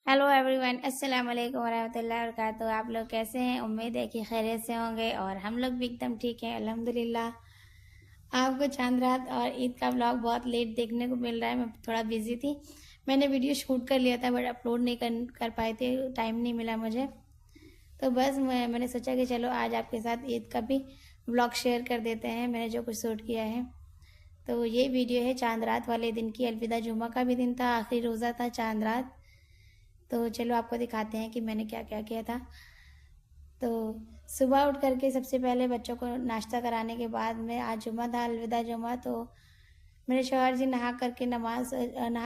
Hello everyone, अस्सलाम वालेकुम वरहमतुल्लाहि वबरकातुहू। आप लोग कैसे हैं? उम्मीद है कि खैरियत से होंगे और हम लोग भी एकदम ठीक हैं अल्हम्दुलिल्लाह। आपको चांद रात और ईद का व्लॉग बहुत लेट देखने को मिल रहा है। मैं थोड़ा बिजी थी। मैंने वीडियो शूट कर लिया था बट अपलोड नहीं कर पाई थी, टाइम नहीं मिला मुझे। तो बस मैंने सोचा कि चलो आज आपके साथ ईद का भी व्लॉग शेयर कर देते हैं, मैंने जो कुछ शूट किया है। तो ये वीडियो है चांद रात वाले दिन की। अलविदा जुम्मा का भी दिन था, आखिरी रोज़ा था चांद रात। तो चलो आपको दिखाते हैं कि मैंने क्या क्या किया था। तो सुबह उठ करके सबसे पहले बच्चों को नाश्ता कराने के बाद में, आज जुम्मा था, अलविदा जुम्मा, तो मेरे शौहर जी नहा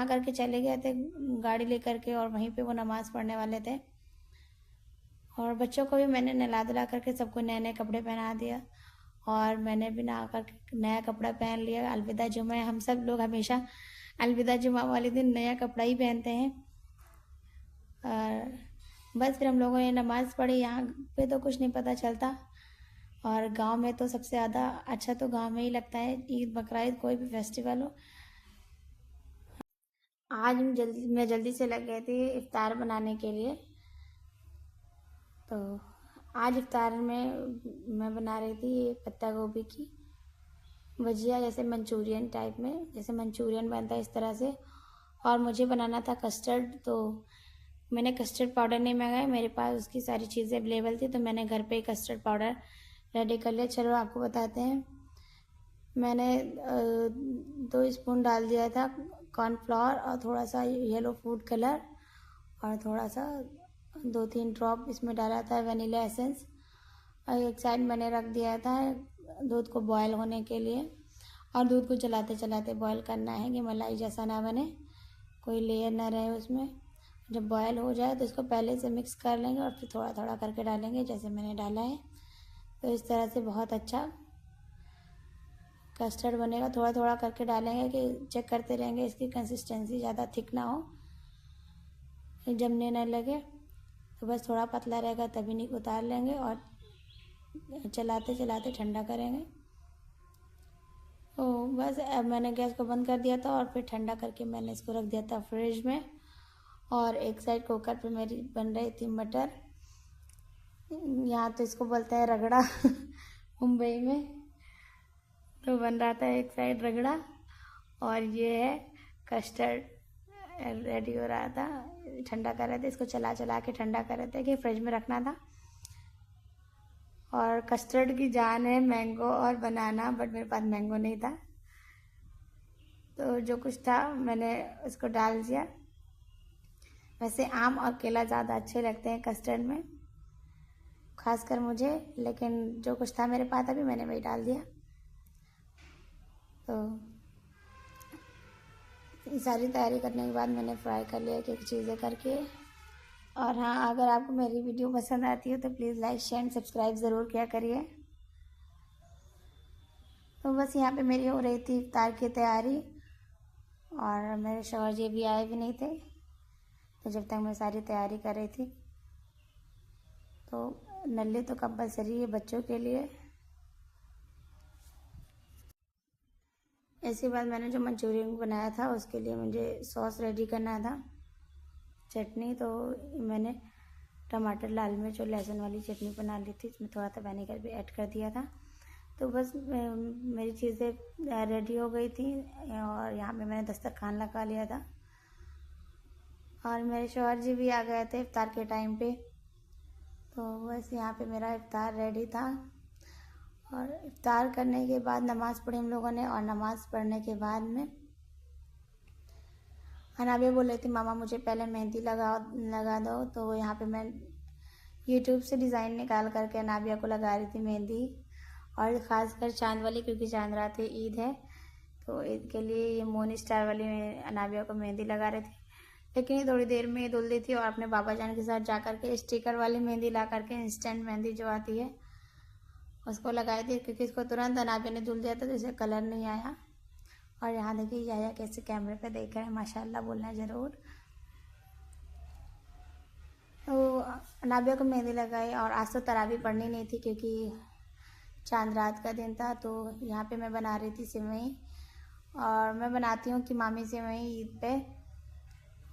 करके चले गए थे गाड़ी लेकर के, और वहीं पे वो नमाज़ पढ़ने वाले थे। और बच्चों को भी मैंने नहला धुला करके सबको नए नए कपड़े पहना दिया, और मैंने भी नहा करके नया कपड़ा पहन लिया। अलविदा जुम्मा, हम सब लोग हमेशा अलविदा जुम्मा वाले दिन नया कपड़ा ही पहनते हैं। और बस फिर हम लोगों ने नमाज़ पढ़ी। यहाँ पे तो कुछ नहीं पता चलता, और गांव में तो सबसे ज़्यादा अच्छा तो गांव में ही लगता है, ईद बकरा ईद कोई भी फेस्टिवल हो। आज मैं जल्दी से लग गई थी इफ्तार बनाने के लिए। तो आज इफ्तार में मैं बना रही थी पत्ता गोभी की भजिया, जैसे मंचूरियन टाइप में, जैसे मंचूरियन बनता है इस तरह से। और मुझे बनाना था कस्टर्ड, तो मैंने कस्टर्ड पाउडर नहीं मंगाया, मेरे पास उसकी सारी चीज़ें अवेलेबल थी, तो मैंने घर पे ही कस्टर्ड पाउडर रेडी कर लिया। चलो आपको बताते हैं। मैंने 2 स्पून डाल दिया था कॉर्नफ्लावर, और थोड़ा सा येलो फूड कलर, और थोड़ा सा 2-3 ड्रॉप इसमें डाला था वनीला एसेंस। और एक साइड मैंने रख दिया था दूध को बॉयल होने के लिए। और दूध को चलाते चलाते बॉयल करना है कि मलाई जैसा ना बने, कोई लेयर ना रहे उसमें। जब बॉयल हो जाए तो इसको पहले से मिक्स कर लेंगे और फिर थोड़ा थोड़ा करके डालेंगे, जैसे मैंने डाला है। तो इस तरह से बहुत अच्छा कस्टर्ड बनेगा। थोड़ा थोड़ा करके डालेंगे कि चेक करते रहेंगे इसकी कंसिस्टेंसी ज़्यादा थिक ना हो, जमने न लगे। तो बस थोड़ा पतला रहेगा तभी नहीं, उतार लेंगे और चलाते चलाते ठंडा करेंगे। तो बस अब मैंने गैस को बंद कर दिया था, और फिर ठंडा करके मैंने इसको रख दिया था फ्रिज में। और एक साइड कुकर पे मेरी बन रही थी मटर, यहाँ तो इसको बोलते हैं रगड़ा मुंबई में। तो बन रहा था एक साइड रगड़ा, और ये है कस्टर्ड रेडी हो रहा था। ठंडा कर रहे थे, इसको चला चला के ठंडा कर रहे थे कि फ्रिज में रखना था। और कस्टर्ड की जान है मैंगो और बनाना, बट मेरे पास मैंगो नहीं था, तो जो कुछ था मैंने उसको डाल दिया। वैसे आम और केला ज़्यादा अच्छे लगते हैं कस्टर्ड में, खासकर मुझे, लेकिन जो कुछ था मेरे पास अभी मैंने वही डाल दिया। तो सारी तैयारी करने के बाद मैंने फ्राई कर लिया एक एक चीज़ें करके। और हाँ, अगर आपको मेरी वीडियो पसंद आती है तो please like share and subscribe ज़रूर किया करिए। तो बस यहाँ पे मेरी हो रही थी इफ्तार की तैयारी, और मेरे शौहर जी भी आए भी नहीं थे, तो जब तक मैं सारी तैयारी कर रही थी। तो नल्ले तो कंपलसरी है बच्चों के लिए। इसके बाद मैंने जो मंचूरियन बनाया था उसके लिए मुझे सॉस रेडी करना था, चटनी। तो मैंने टमाटर, लाल मिर्च और लहसुन वाली चटनी बना ली थी, इसमें थोड़ा सा विनेगर भी ऐड कर दिया था। तो बस मेरी चीज़ें रेडी हो गई थी, और यहाँ पे मैंने दस्तरखान लगा लिया था। और मेरे शौहर जी भी आ गए थे इफ्तार के टाइम पे। तो बस यहाँ पे मेरा इफ्तार रेडी था। और इफ्तार करने के बाद नमाज़ पढ़ी हम लोगों ने, और नमाज़ पढ़ने के बाद में अनाबिया बोल रही थी मामा मुझे पहले मेहंदी लगा दो। तो यहाँ पे मैं यूट्यूब से डिज़ाइन निकाल करके अनाबिया को लगा रही थी मेहंदी, और ख़ासकर चांद वाली, क्योंकि चांद रात ईद है, तो ईद के लिए ये मून स्टार वाली अनाबिया को मेहंदी लगा रही थी। लेकिन ये थोड़ी देर में धुल दी थी, और अपने बाबा जान के साथ जा करके स्टिकर वाली मेहंदी ला करके, इंस्टेंट मेहंदी जो आती है, उसको लगाई थी, क्योंकि इसको तुरंत अनाबिया ने धुल दिया था तो इसे कलर नहीं आया। और यहाँ देखिए याया कैसे कैमरे पे देख रहे हैं, माशाल्लाह बोलना ज़रूर। तो अनाबिया को मेहंदी लगाई, और आज तो तरावी पढ़नी नहीं थी क्योंकि चांद रात का दिन था। तो यहाँ पे मैं बना रही थी सेवई, और मैं बनाती हूँ कि मामी सेवई ईद पे।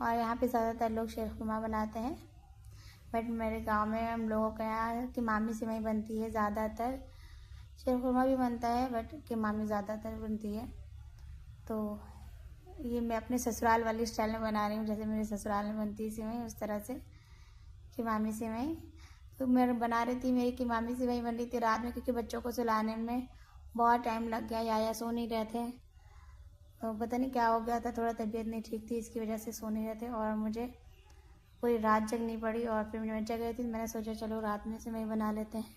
और यहाँ पे ज़्यादातर लोग शीरखुरमा बनाते हैं, बट मेरे गांव में हम लोगों के यहाँ कीमामी सेवई बनती है ज़्यादातर। शीरखुरमा भी बनता है बट कीमामी ज़्यादातर बनती है। तो ये मैं अपने ससुराल वाली स्टाइल में बना रही हूँ, जैसे मेरे ससुराल में बनती है सेवई उस तरह से कीमामी सेवई। तो मैं बना रही थी, मेरी कीमामी सेवई बन रही थी रात में, क्योंकि बच्चों को सुलाने में बहुत टाइम लग गया। याया सो नहीं रहे थे, तो पता नहीं क्या हो गया था, थोड़ा तबीयत नहीं ठीक थी, इसकी वजह से सो नहीं रहे थे और मुझे पूरी रात जगनी पड़ी। और फिर मैं जग गई थी, मैंने सोचा चलो रात में सेवई बना लेते हैं।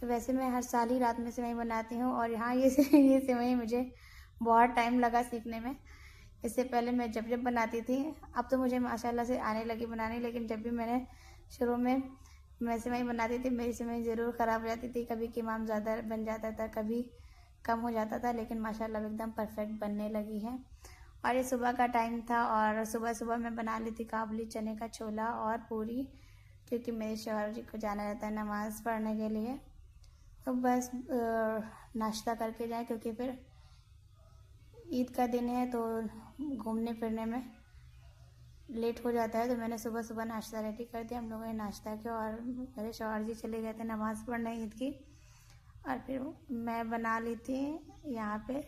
तो वैसे मैं हर साल ही रात में सेवई बनाती हूँ, और यहाँ ये सेवई मुझे बहुत टाइम लगा सीखने में। इससे पहले मैं जब बनाती थी, अब तो मुझे माशाल्लाह से आने लगी बनाने, लेकिन जब भी मैंने शुरू में मैं सेवई बनाती थी, मेरी सेवई ज़रूर ख़राब हो जाती थी। कभी कीमाम ज़्यादा बन जाता था, कभी कम हो जाता था, लेकिन माशाल्लाह एकदम परफेक्ट बनने लगी है। और ये सुबह का टाइम था, और सुबह सुबह मैं बना ली थी काबुली चने का छोला और पूरी, क्योंकि मेरे शौहर जी को जाना रहता है नमाज़ पढ़ने के लिए। तो बस नाश्ता करके जाए, क्योंकि फिर ईद का दिन है तो घूमने फिरने में लेट हो जाता है। तो मैंने सुबह सुबह नाश्ता रेडी कर दिया, हम लोगों ने नाश्ता किया, और मेरे शौहर जी चले गए थे नमाज़ पढ़ने ईद की। और फिर मैं बना ली थी यहाँ पे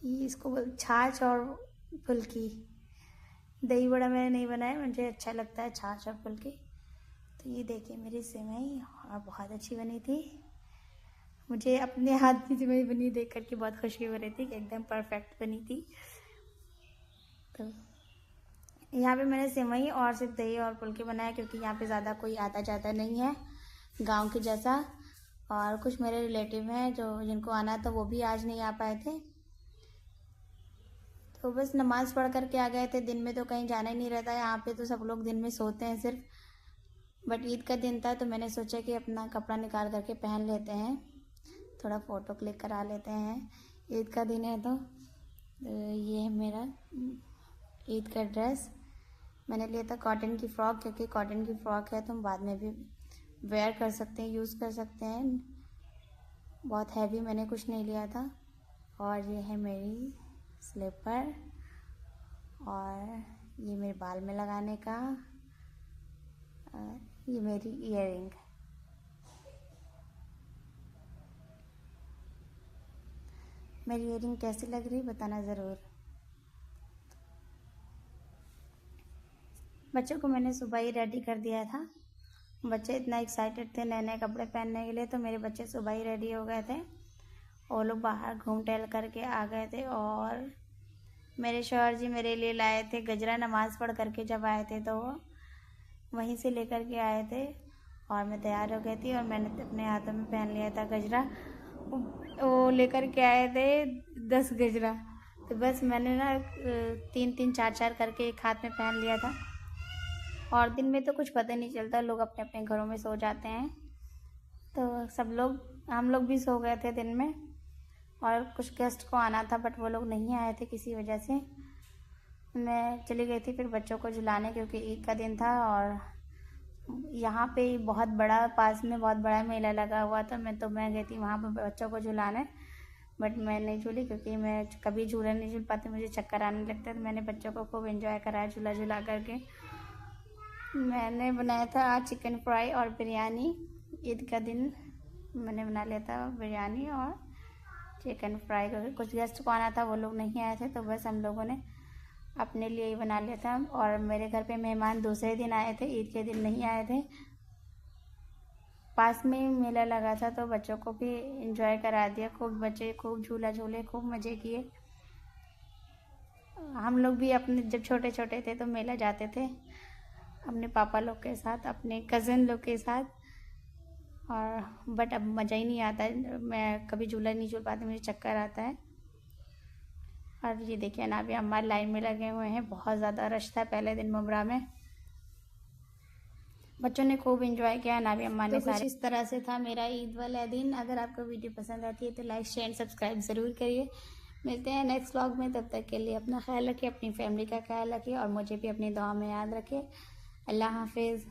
इसको बोल छाछ और फुल्की। दही बड़ा मैंने नहीं बनाया, मुझे अच्छा लगता है छाछ और फुल्की। तो ये देखिए मेरी सेवई, और बहुत अच्छी बनी थी। मुझे अपने हाथ की सेवई बनी देख करके बहुत खुशी हो रही थी कि एकदम परफेक्ट बनी थी। तो यहाँ पे मैंने सेवई और सिर्फ दही और फुल्की बनाया, क्योंकि यहाँ पे ज़्यादा कोई आता जाता नहीं है गांव के जैसा। और कुछ मेरे रिलेटिव हैं जिनको आना था, वो भी आज नहीं आ पाए थे। तो बस नमाज़ पढ़ करके आ गए थे। दिन में तो कहीं जाना ही नहीं रहता है, यहाँ पे तो सब लोग दिन में सोते हैं सिर्फ। बट ईद का दिन था तो मैंने सोचा कि अपना कपड़ा निकाल करके पहन लेते हैं, थोड़ा फ़ोटो क्लिक करा लेते हैं। ईद का दिन है तो ये है मेरा ईद का ड्रेस। मैंने लिया था कॉटन की फ़्रॉक, क्योंकि कॉटन की फ़्रॉक है तो हम बाद में भी वेयर कर सकते हैं, यूज़ कर सकते हैं। बहुत हैवी मैंने कुछ नहीं लिया था। और ये है मेरी स्लीपर, और ये मेरे बाल में लगाने का, ये मेरी ईयरिंग। मेरी ईयरिंग कैसी लग रही बताना ज़रूर। बच्चों को मैंने सुबह ही रेडी कर दिया था। बच्चे इतना एक्साइटेड थे नए नए कपड़े पहनने के लिए, तो मेरे बच्चे सुबह ही रेडी हो गए थे। वो लोग बाहर घूम टहल करके आ गए थे। और मेरे शौहर जी मेरे लिए लाए थे गजरा, नमाज़ पढ़ करके जब आए थे तो वो वहीं से लेकर के आए थे। और मैं तैयार हो गई थी, और मैंने अपने हाथों में पहन लिया था गजरा। वो लेकर के आए थे 10 गजरा, तो बस मैंने ना 3-3 4-4 करके एक हाथ में पहन लिया था। और दिन में तो कुछ पता नहीं चलता, लोग अपने अपने घरों में सो जाते हैं। तो हम लोग भी सो गए थे दिन में। और कुछ गेस्ट को आना था, बट वो लोग नहीं आए थे किसी वजह से। मैं चली गई थी फिर बच्चों को झुलाने, क्योंकि ईद का दिन था। और यहाँ पे बहुत बड़ा, पास में बहुत बड़ा मेला लगा हुआ था। मैं गई थी वहाँ पर बच्चों को झुलाने, बट मैं नहीं झूली, क्योंकि मैं कभी झूला नहीं झूल पाती, मुझे चक्कर आने लगता है। तो मैंने बच्चों को खूब एंजॉय कराया झूला झूला करके। मैंने बनाया था आज चिकन फ्राई और बिरयानी। ईद का दिन मैंने बना लिया था बिरयानी और चिकन फ्राई। कुछ गेस्ट को आना था, वो लोग नहीं आए थे, तो बस हम लोगों ने अपने लिए ही बना लिया था। और मेरे घर पे मेहमान दूसरे दिन आए थे, ईद के दिन नहीं आए थे। पास में मेला लगा था तो बच्चों को भी एंजॉय करा दिया। खूब बच्चे खूब झूला झूले, खूब मज़े किए। हम लोग भी अपने जब छोटे छोटे थे तो मेला जाते थे अपने पापा लोग के साथ, अपने कज़न लोग के साथ। और बट अब मज़ा ही नहीं आता है, मैं कभी झूला नहीं झूल पाती, मुझे चक्कर आता है। और ये देखिए ना, अभी हमारे लाइन में लगे हुए हैं, बहुत ज़्यादा रश था पहले दिन मुबरा में। बच्चों ने खूब एंजॉय किया, नाबी अम्मा ने। तो कुछ इस तरह से था मेरा ईद वाला दिन। अगर आपको वीडियो पसंद आती है तो लाइक शेयर सब्सक्राइब ज़रूर करिए। मिलते हैं नेक्स्ट व्लॉग में, तब तक के लिए अपना ख्याल रखिए, अपनी फैमिली का ख्याल रखिए, और मुझे भी अपनी दुआ में याद रखिए। अल्लाह हाफिज़।